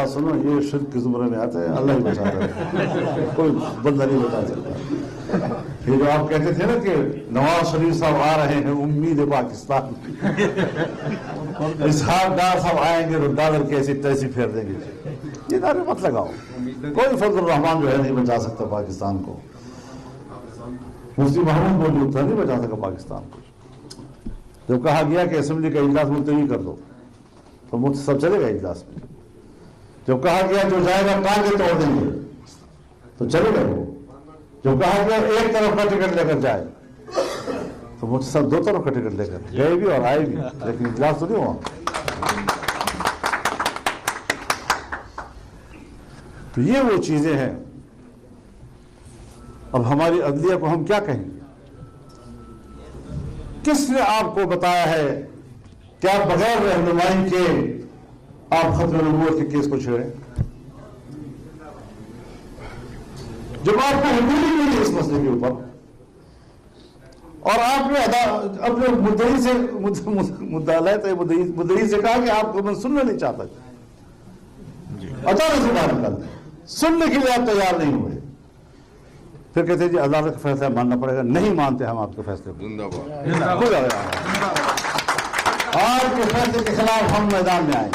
सुनो, ये शिर्क के ज़ुमरे में आते हैं, अल्लाह ही बचाता है, कोई बंदा नहीं बता सकता। ये जो आप कहते थे ना कि नवाज शरीफ साहब आ रहे हैं, उम्मीद है पाकिस्तान, इसहाक डार साहब आएंगे तो डॉलर कैसी तैसी फेर देंगे, ये नारे मत लगाओ। कोई फजल रहमान जो है नहीं बचा सकता पाकिस्तान को। मुफ्ती महमूद मौजूद था, नहीं बचा सका पाकिस्तान को। जब कहा गया कि असेंबली का इजलास मुलतवी कर दो तो मुफ्ती सब चलेगा इजलास में। जब कहा गया जो जाएगा टांगे तोड़ देंगे तो चलेगा वो। जब कहा गया एक तरफ का टिकट लेकर जाए तो मुझसे सब दो तरफ का टिकट लेकर गए भी और आए भी, लेकिन इजलास तो नहीं हुआ। तो ये वो चीजें हैं। अब हमारी अदलिया को हम क्या कहेंगे? किसने आपको बताया है कि आप बगैर रहनुमाई के आप खत्म नबूवत के केस को छेड़ें? जब आपको हुकूमत ही नहीं है इस मसले के ऊपर और आपने अपने मुद्दई से मुद्दई से कहा कि आपको मैं सुनना नहीं चाहता, अदालत से बाहर निकाल दें, सुनने के लिए आप तैयार नहीं हुए, फिर कहते हैं जी अदालत का फैसला मानना पड़ेगा। नहीं मानते हम आपके फैसले को। आपके फैसले के खिलाफ हम मैदान में आए,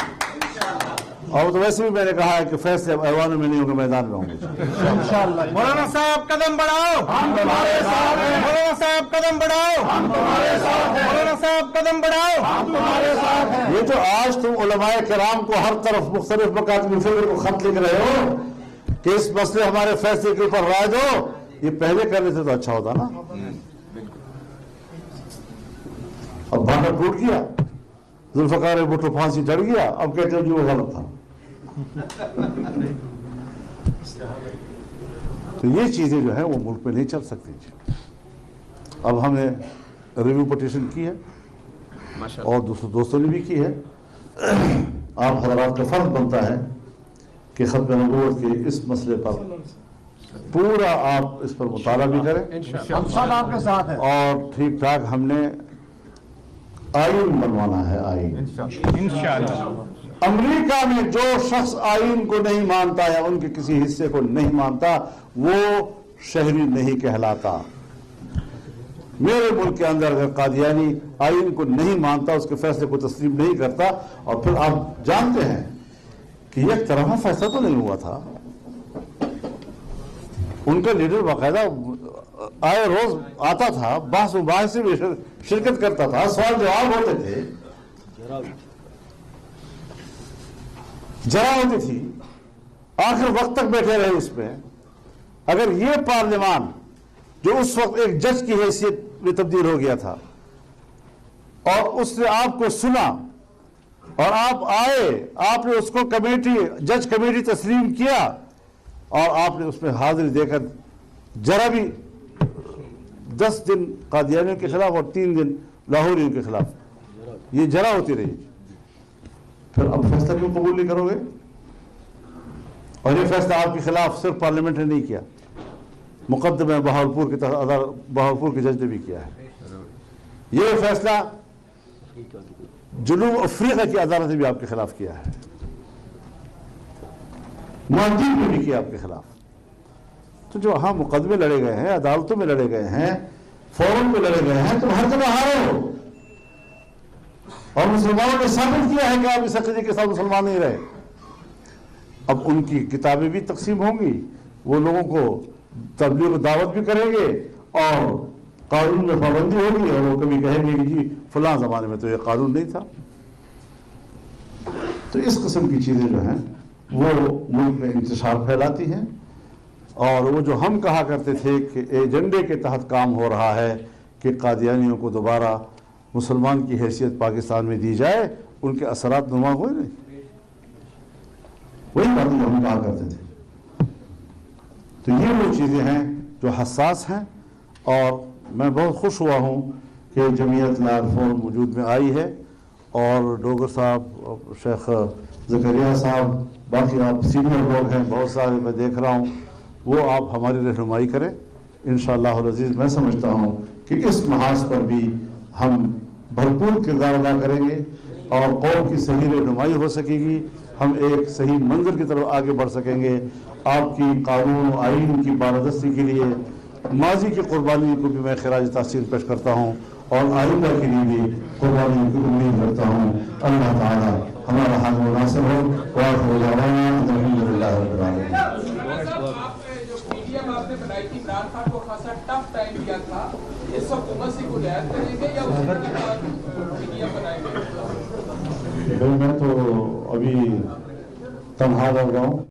और तो वैसे भी मैंने कहा है कि फैसले ऐवानों में नहीं होंगे, मैदान में होंगे इंशाअल्लाह। मौलाना साहब कदम बढ़ाओ, हम तुम्हारे साथ हैं। मौलाना साहब कदम बढ़ाओ, हम तुम्हारे साथ हैं। मौलाना साहब कदम बढ़ाओ, हम तुम्हारे साथ हैं। ये जो आज तुम उलमाए किराम को हर तरफ मुख्तलिफ मकातब फिक्र को खत लिख रहे हो कि इस मसले हमारे फैसले के ऊपर राय दो, ये पहले कर लेते तो अच्छा होता ना। अब भागा टूट गया, जुल्फकार भुट्टो फांसी चढ़ गया, अब कहते हो जी वो गलत था। तो ये चीजें जो है वो मुल्क में नहीं चल सकती। अब हमने रिव्यू पिटीशन की है और दोस्तों ने भी की है। आप हज़रात का फर्ज बनता है कि खत्म नबूवत के इस मसले पर पूरा आप इस पर मुताला भी करें। हम सब आपके साथ हैं और ठीक ठाक हमने आईन बनवाना है। आईन इंशाअल्लाह। अमेरिका में जो शख्स आईन को नहीं मानता या उनके किसी हिस्से को नहीं मानता वो शहरी नहीं कहलाता। मेरे मुल्क के अंदर अगर कादियानी आईन को नहीं मानता, उसके फैसले को तस्लीम नहीं करता, और फिर आप जानते हैं कि एक तरफा फैसला तो नहीं हुआ था। उनका लीडर बाकायदा आए रोज आता था, बहस मुबाहिसे में शिरकत करता था, सवाल जवाब होते थे, जरा होती थी, आखिर वक्त तक बैठे रहे उसमें। अगर ये पार्लियामान जो उस वक्त एक जज की हैसियत में तब्दील हो गया था और उसने आपको सुना और आप आए, आपने उसको कमेटी जज कमेटी तस्लीम किया और आपने उसमें हाजिरी देकर जरा भी 10 दिन कादियानियों के खिलाफ और 3 दिन लाहौरियों के खिलाफ ये जरा होती रही, फिर अब फैसला क्यों कबूल नहीं करोगे? और ये फैसला आपके खिलाफ सिर्फ पार्लियामेंट ने नहीं किया, मुकदमे बहावलपुर के जज ने भी किया है। ये फैसला जुनूब अफ्रीका की अदालत ने भी आपके खिलाफ किया है, मालदीव ने भी किया आपके खिलाफ। तो जो हाँ मुकदमे लड़े गए हैं, अदालतों में लड़े गए हैं, फोरम में लड़े गए हैं, तुम हर जगह हारे हो और मुसलमानों ने साबित किया है कि आप इस अक़ीदे के साथ मुसलमान नहीं रहे। अब उनकी किताबें भी तकसीम होंगी, वो लोगों को तबलीग दावत भी करेंगे और कानून में पाबंदी होगी और वो कभी कहेंगे कि जी फलां ज़माने में तो ये कानून नहीं था। तो इस किस्म की चीज़ें जो हैं वो मुल्क में इंतशार फैलाती हैं। और वो जो हम कहा करते थे कि एजेंडे के तहत काम हो रहा है कि कादियानियों को दोबारा मुसलमान की हैसियत पाकिस्तान में दी जाए, उनके असरात नुमा हुए नहीं। वही बात जो हम कहा करते थे। तो ये वो चीज़ें हैं जो हसास हैं और मैं बहुत खुश हुआ हूँ कि जमीयत लाल फोरम वजूद में आई है और डोगर साहब, शेख ज़करिया साहब, बाकी आप सीनियर लोग हैं बहुत सारे, मैं देख रहा हूँ, वो आप हमारी रहनुमाई करें इंशाअल्लाह अज़ीज़। मैं समझता हूँ कि इस महाज पर भी हम भरपूर किरदार अदा करेंगे اور قوم کی صحیح رہنمائی ہو سکے گی، ہم ایک صحیح منظر کی طرف آگے بڑھ سکیں گے۔ آپ کی قانون و آئین کی بالادستی کے لیے ماضی کی قربانی کو بھی میں خراج تحسین پیش کرتا ہوں اور آئندہ کے لیے بھی قربانی کی امید رکھتا ہوں۔ اللہ تعالی ہمارا حال مناسب ہو۔ وآخر دعوانا الحمدللہ رب العالمین۔ جو PDM آپ نے بنائی تھی، عمران خان کو خاصا ٹف ٹائم دیا تھا، اس حکومت سے کوئی رعایت کریں گے یا اسی کے بعد PDM بنائیں گے؟ میں تو ابھی تنہا رہ رہا ہوں۔